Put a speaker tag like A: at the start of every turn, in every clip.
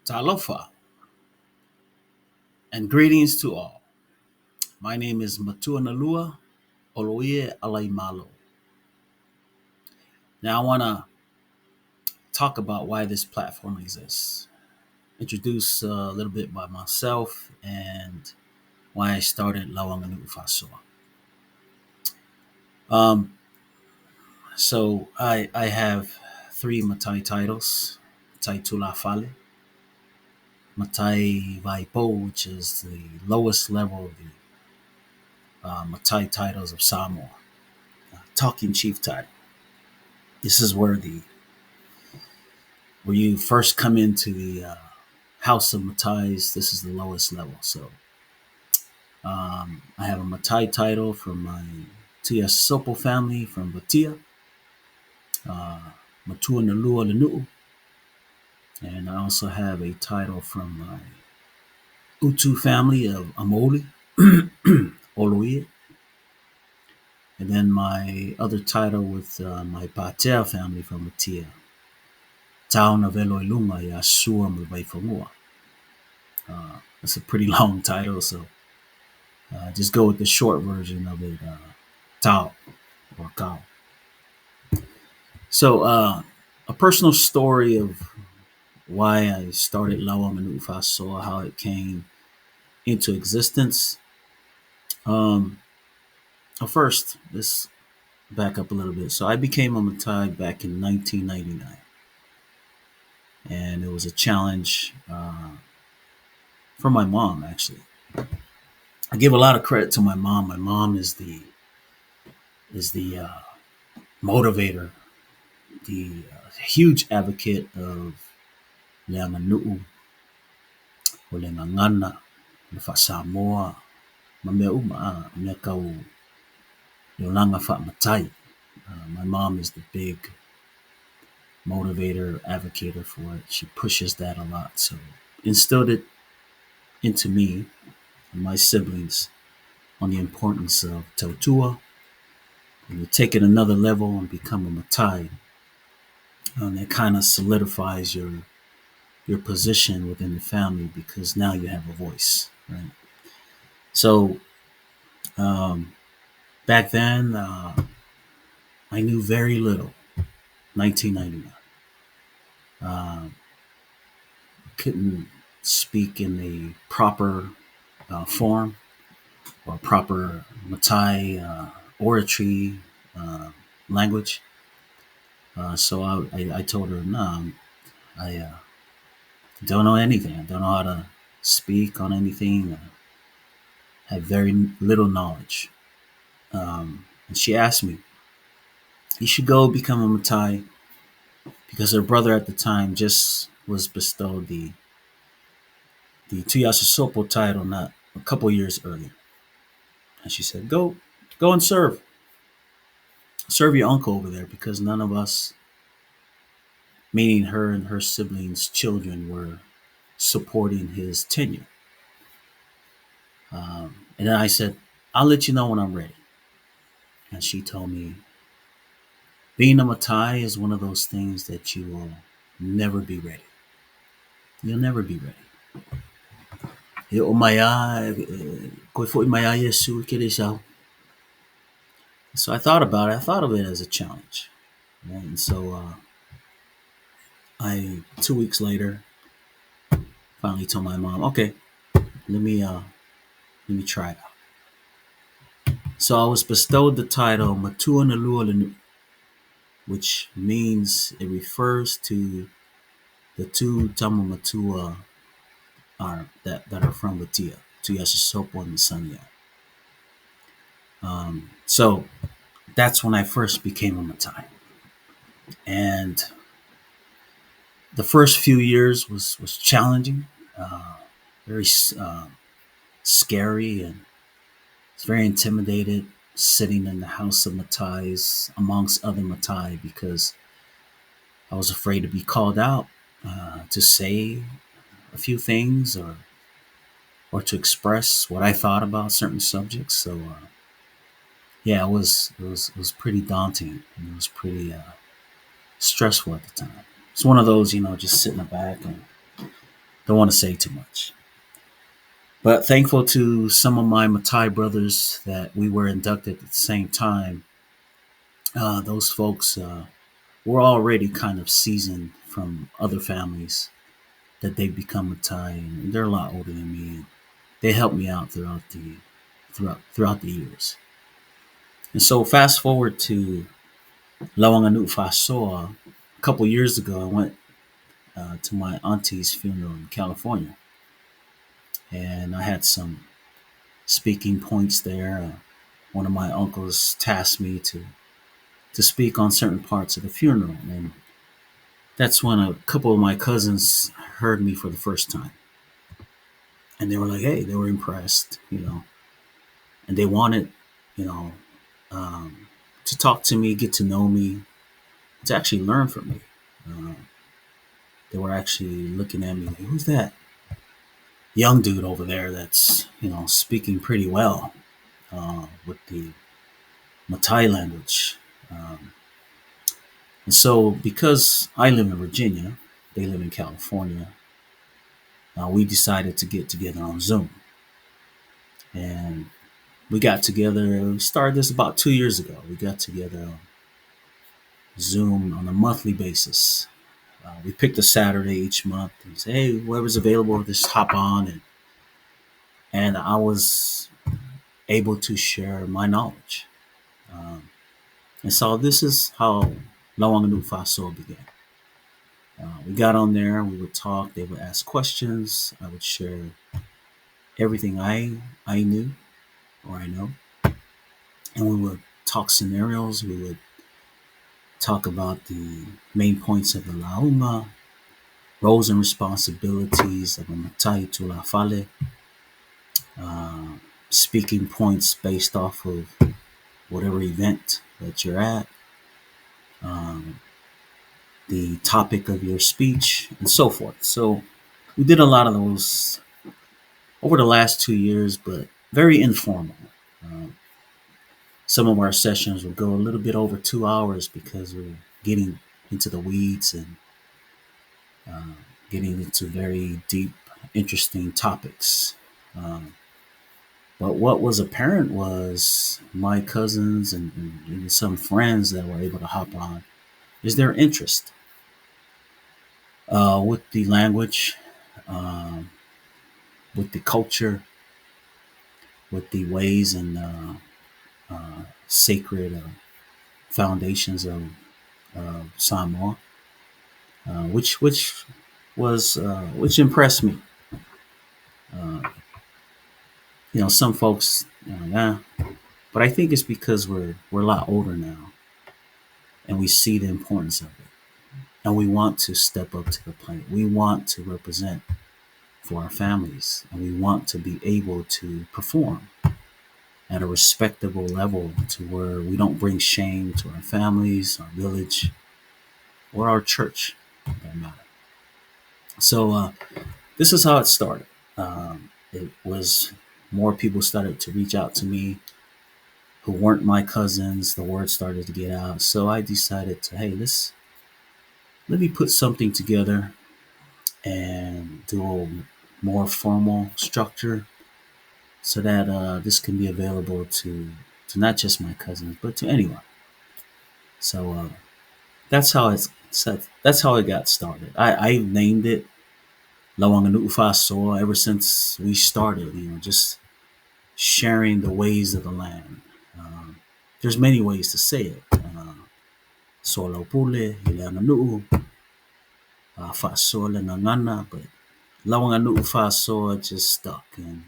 A: Talofa, and greetings to all. My name is Matuanalua Alaimalo. Now, I want to talk about why this platform exists, introduce a little bit by myself, and why I started Lau Aganuu Faasoa. Um, so I have three Matai titles: Matai Tulafale, Matai Vaipo, which is the lowest level of the Matai titles of Samoa, Talking Chief title. This is where you first come into the House of Matais. This is the lowest level. So I have a Matai title from my Tia Sopo family from Batia, uh, Matuanalua Alaimalo, and I also have a title from my Utu family of Amoli, Oloie, and then my other title with my Patea family from Batia, Taona Veloilunga Yasua Mvaifonua. That's a pretty long title, so just go with the short version of it, Tao or Kao. So, a personal story of why I started Lau Aganuu Faasoa, how it came into existence. Um, First, let's back up a little bit. So, I became a Matai back in 1999, and it was a challenge for my mom, actually. I give a lot of credit to my mom. My mom is the motivator, the huge advocate of Leanganu'u, o le ngangana, le Samoa, ma mea uma mea kau leolanga matai. My mom is the big motivator, advocator for it. She pushes that a lot. So instilled it into me and my siblings on the importance of tautua. When you take it another level and become a Matai, it kind of solidifies your position within the family because now you have a voice, right? So um, back then, I knew very little. 1999. Uh, couldn't speak in the proper form or proper Matai oratory uh, language. So I told her, no, I don't know anything. I don't know how to speak on anything. I have very little knowledge. And she asked me, you should go become a Matai because her brother at the time just was bestowed the Tuyasa Sopo title not a couple years earlier. And she said, go and serve your uncle over there because none of us, meaning her and her siblings' children, were supporting his tenure. And then I said, I'll let you know when I'm ready. And she told me, being a Matai is one of those things that you will never be ready. You'll never be ready. E o mai a, koe fo'i mai a Yesu ke re sau. So I thought about it. I thought of it as a challenge. Right? And so 2 weeks later, finally told my mom, okay, let me try it out. So I was bestowed the title Matuanalua Alaimalo, which means it refers to the two Tama Matua that are from Batia, Tuyasasopo and Sanya. So that's when I first became a Matai. And the first few years was challenging, very scary, and it's very intimidated sitting in the house of Matais amongst other Matai because I was afraid to be called out to say a few things or to express what I thought about certain subjects. So yeah, it was pretty daunting and it was pretty stressful at the time. It's one of those, just sit in the back and don't want to say too much. But thankful to some of my Matai brothers that we were inducted at the same time. Those folks were already kind of seasoned from other families that they've become Matai, and they're a lot older than me. And they helped me out throughout the years. And so fast forward to Lau Aganuu Faasoa. A couple years ago, I went to my auntie's funeral in California, and I had some speaking points there. One of my uncles tasked me to speak on certain parts of the funeral, and that's when a couple of my cousins heard me for the first time, and they were like, "Hey," they were impressed, and they wanted, you know, um, to talk to me, get to know me, to actually learn from me. Uh, they were actually looking at me like, "Who's that young dude over there that's speaking pretty well with the Matai language?" Um, and so, because I live in Virginia, they live in California, we decided to get together on Zoom. And we got together, we started this about 2 years ago. We got together on Zoom on a monthly basis. We picked a Saturday each month and say, "Hey, whoever's available, just hop on." And I was able to share my knowledge. Um, and so this is how Lau Aganuu Faasoa began. We got on there, we would talk, they would ask questions, I would share everything I knew or I know, and we would talk scenarios, we would talk about the main points of the Lauma, roles and responsibilities of a Matai Tulafale, uh, speaking points based off of whatever event that you're at, um, the topic of your speech, and so forth. So we did a lot of those over the last 2 years, but very informal. Um, some of our sessions would go a little bit over 2 hours because we're getting into the weeds and uh, getting into very deep, interesting topics. Um, but what was apparent was my cousins and some friends that were able to hop on is their interest with the language, um, with the culture, with the ways and sacred foundations of Samoa, which impressed me. Uh, some folks, nah, but I think it's because we're a lot older now, and we see the importance of it, and we want to step up to the plate. We want to represent for our families, and we want to be able to perform at a respectable level to where we don't bring shame to our families, our village, or our church, for that matter. So this is how it started. It was more people started to reach out to me who weren't my cousins. The word started to get out, so I decided to, hey, let me put something together and do a more formal structure so that this can be available to not just my cousins but to anyone. So that's how that's how it got started. I named it Lau Aganuu Faasoa ever since we started. Just sharing the ways of the land. There's many ways to say it. Solo pule, Ileanganuu, Faasoa Nangana, but Lau Aganuu Faasoa just stuck, and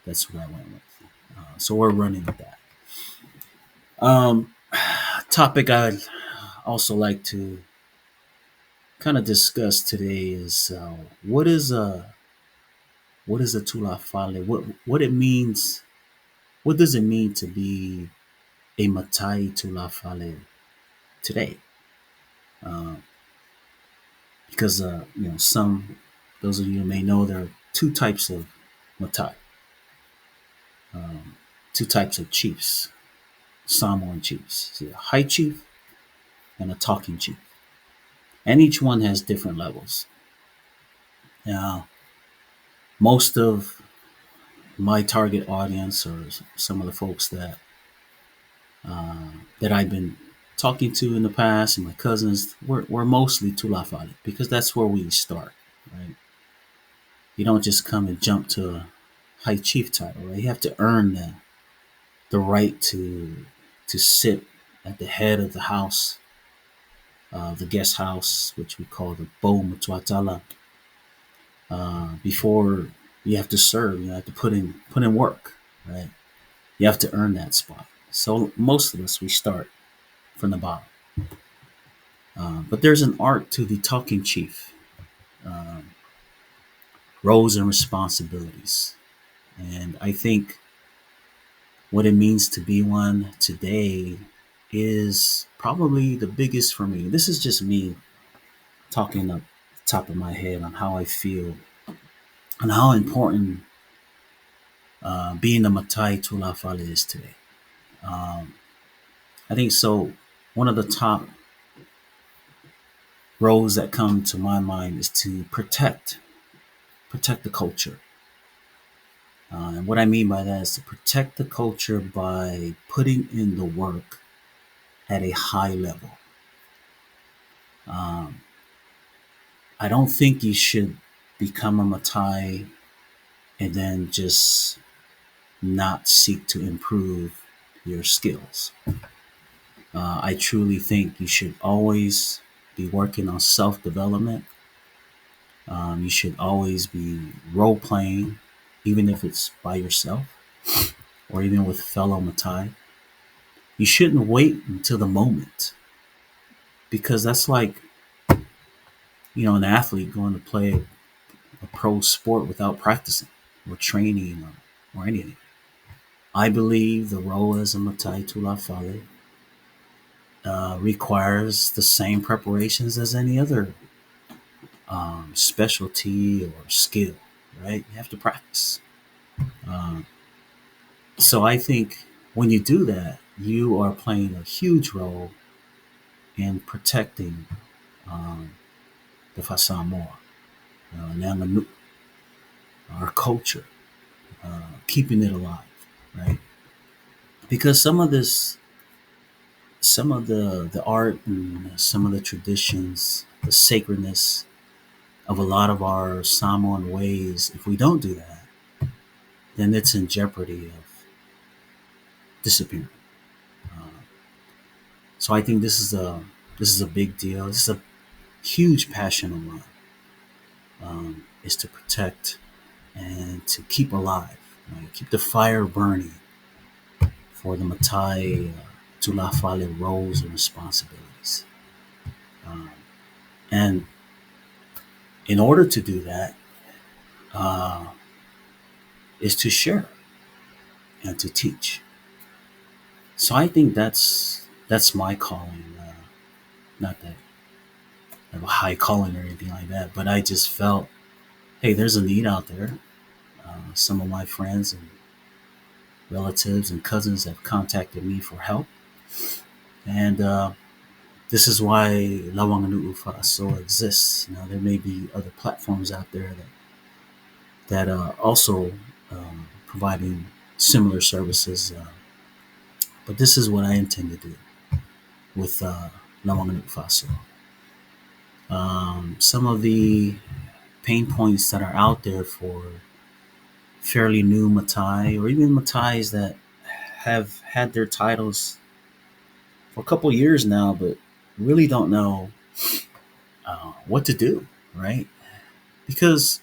A: that's what I went with. So we're running with that. Um, topic I'd also like to kind of discuss today is what is a tulafale? What it means? What does it mean to be a Matai tulafale today? Uh, because some those of you who may know there are two types of Matai, um, two types of chiefs, Samoan chiefs. So a high chief and a talking chief, and each one has different levels. Now, most of my target audience, or some of the folks that I've been talking to in the past, and my cousins, we're mostly Tulafale because that's where we start, right? You don't just come and jump to a high chief title, right? You have to earn the right to sit at the head of the house, the guest house, which we call the Bo Matuatala, before you have to serve. You have to put in work, right? You have to earn that spot. So most of us we start from the bottom, but there's an art to the talking chief, um, roles and responsibilities, and I think what it means to be one today is probably the biggest for me. This is just me talking up the top of my head on how I feel and how important being a Matai Tulafale is today. Um, I think so. One of the top roles that come to my mind is to protect the culture. And what I mean by that is to protect the culture by putting in the work at a high level. Um, I don't think you should become a Matai and then just not seek to improve your skills. I truly think you should always be working on self development. You should always be role playing, even if it's by yourself or even with fellow Matai. You shouldn't wait until the moment because that's like, an athlete going to play a pro sport without practicing or training or anything. I believe the role as a Matai Tulafale requires the same preparations as any other specialty or skill, right? You have to practice. Um, so I think when you do that, you are playing a huge role in protecting um, the Fasamoa, Nanganu, our culture, keeping it alive, right? Because some of the art and some of the traditions, the sacredness of a lot of our Samoan ways, if we don't do that, then it's in jeopardy of disappearing. Uh, so I think this is a big deal. This is a huge passion of mine. Is to protect and to keep alive, right? Keep the fire burning for the Matai Tulafale roles and responsibilities. Um, and in order to do that, uh, is to share and to teach. So I think that's my calling. Not that I have a high calling or anything like that, but I just felt, hey, there's a need out there. Some of my friends and relatives and cousins have contacted me for help, and this is why Lau Aganuu Faasoa exists. There may be other platforms out there that are also providing similar services, but this is what I intend to do with Lau Aganuu Faasoa. Some of the pain points that are out there for fairly new Matai or even Matais that have had their titles for a couple years now, but really don't know what to do, right? Because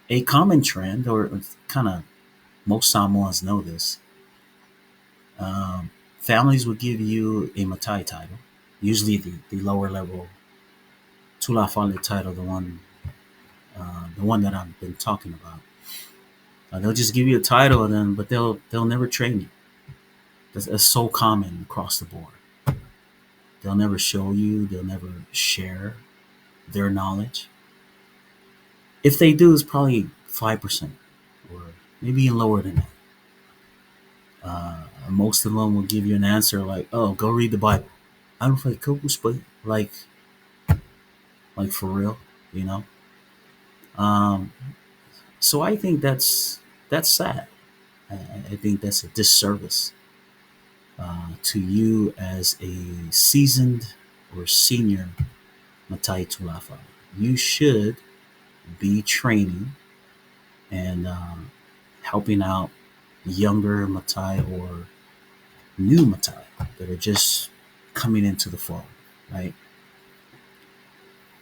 A: a common trend, or kind of most Samoans know this, families would give you a Matai title, usually the lower level Tulafale title, the one that I've been talking about. They'll just give you a title, and then but they'll never train you. That's so common across the board. They'll never show you. They'll never share their knowledge. If they do, it's probably 5%, or maybe even lower than that. Most of them will give you an answer like, "Oh, go read the Bible." I don't like couples, but like for real, you know. Um, so I think that's sad. I think that's a disservice to you as a seasoned or senior Matai Tulafale. You should be training and helping out younger Matai or new Matai that are just coming into the fold, right?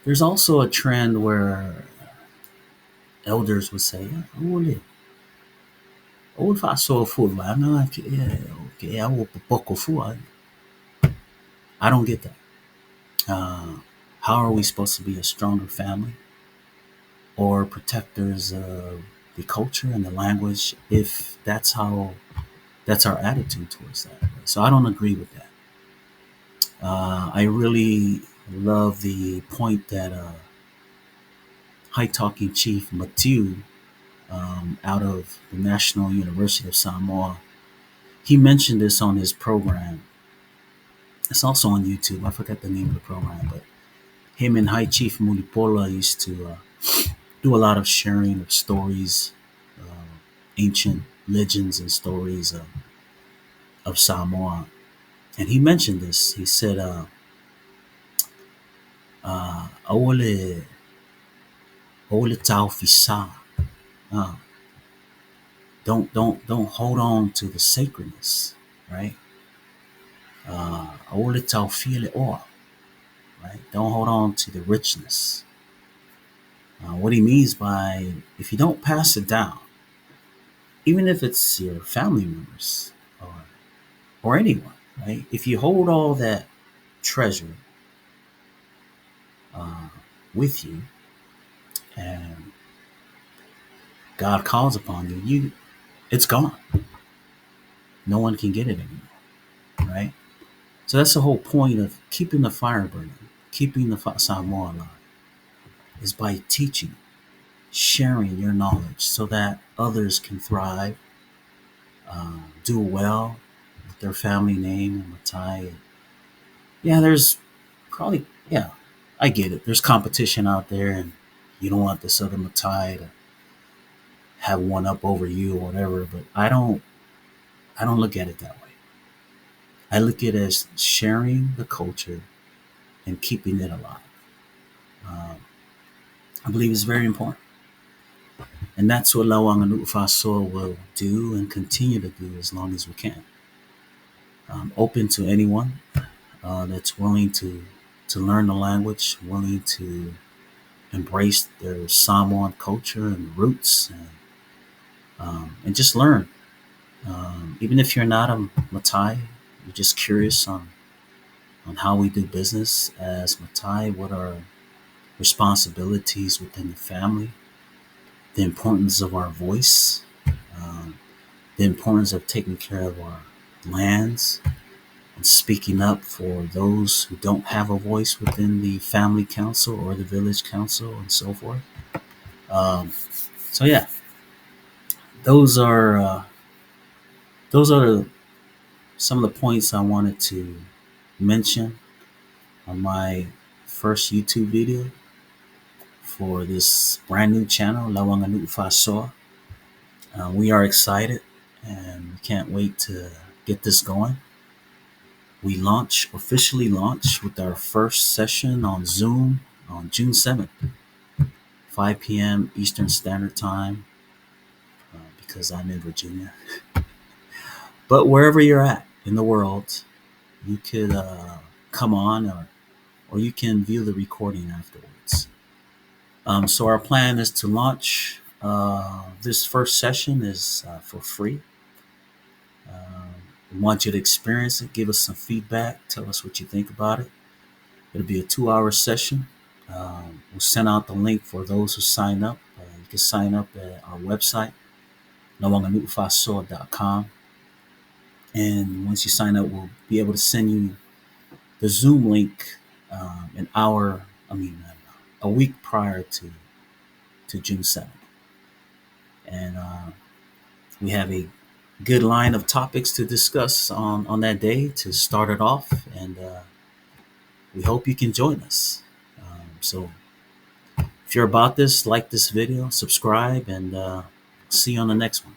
A: There's also a trend where elders would say, "Ole, ole Faasoa fuwa, na ke awo popoko fuwa." I don't get that. Uh, how are we supposed to be a stronger family or protectors of the culture and the language if that's our attitude towards that? So I don't agree with that. I really love the point that High Talking Chief Matiu out of the National University of Samoa, he mentioned this on his program. It's also on YouTube. I forgot the name of the program, but him and High Chief Mulipola used to do a lot of sharing of stories, ancient legends and stories of Samoa. And he mentioned this. He said, "Awole, awole tau fisa." Uh, don't hold on to the sacredness, right? Awole tau feel it all, right? Don't hold on to the richness. What he means by if you don't pass it down, even if it's your family members or anyone, right? If you hold all that treasure uh, with you and God calls upon you, it's gone. No one can get it anymore, right? So that's the whole point of keeping the fire burning, keeping the Samoa alive, is by teaching, sharing your knowledge so that others can thrive, do well with their family name and Matai. Yeah, there's probably, yeah, I get it. There's competition out there, and you don't want this other Matai to have one up over you or whatever. But I don't look at it that way. I look at it as sharing the culture and keeping it alive. Um, I believe it's very important. And that's what Lau Aganuu Faasoa will do and continue to do as long as we can. Open to anyone that's willing to learn the language, willing to embrace their Samoan culture and roots, and just learn. Even if you're not a Matai, you're just curious on how we do business as Matai, what are responsibilities within the family, the importance of our voice, um, the importance of taking care of our lands and speaking up for those who don't have a voice within the family council or the village council and so forth. Um, so yeah, those are uh, those are some of the points I wanted to mention on my first YouTube video for this brand new channel, Lau Aganuu Faasoa. We are excited and we can't wait to get this going. We officially launch with our first session on Zoom on June 7th, 5 p.m. Eastern Standard Time, because I'm in Virginia. But wherever you're at in the world, you could come on or you can view the recording afterwards. So our plan is to launch this first session is for free. We want you to experience it, give us some feedback, tell us what you think about it. It'll be a 2-hour session. We'll send out the link for those who sign up. You can sign up at our website, nauanganuufaasoa.com. And once you sign up, we'll be able to send you the Zoom link an hour, a week prior to June 7th. And we have a good line of topics to discuss on that day to start it off. And we hope you can join us. So If you're about this, like this video, subscribe, and see you on the next one.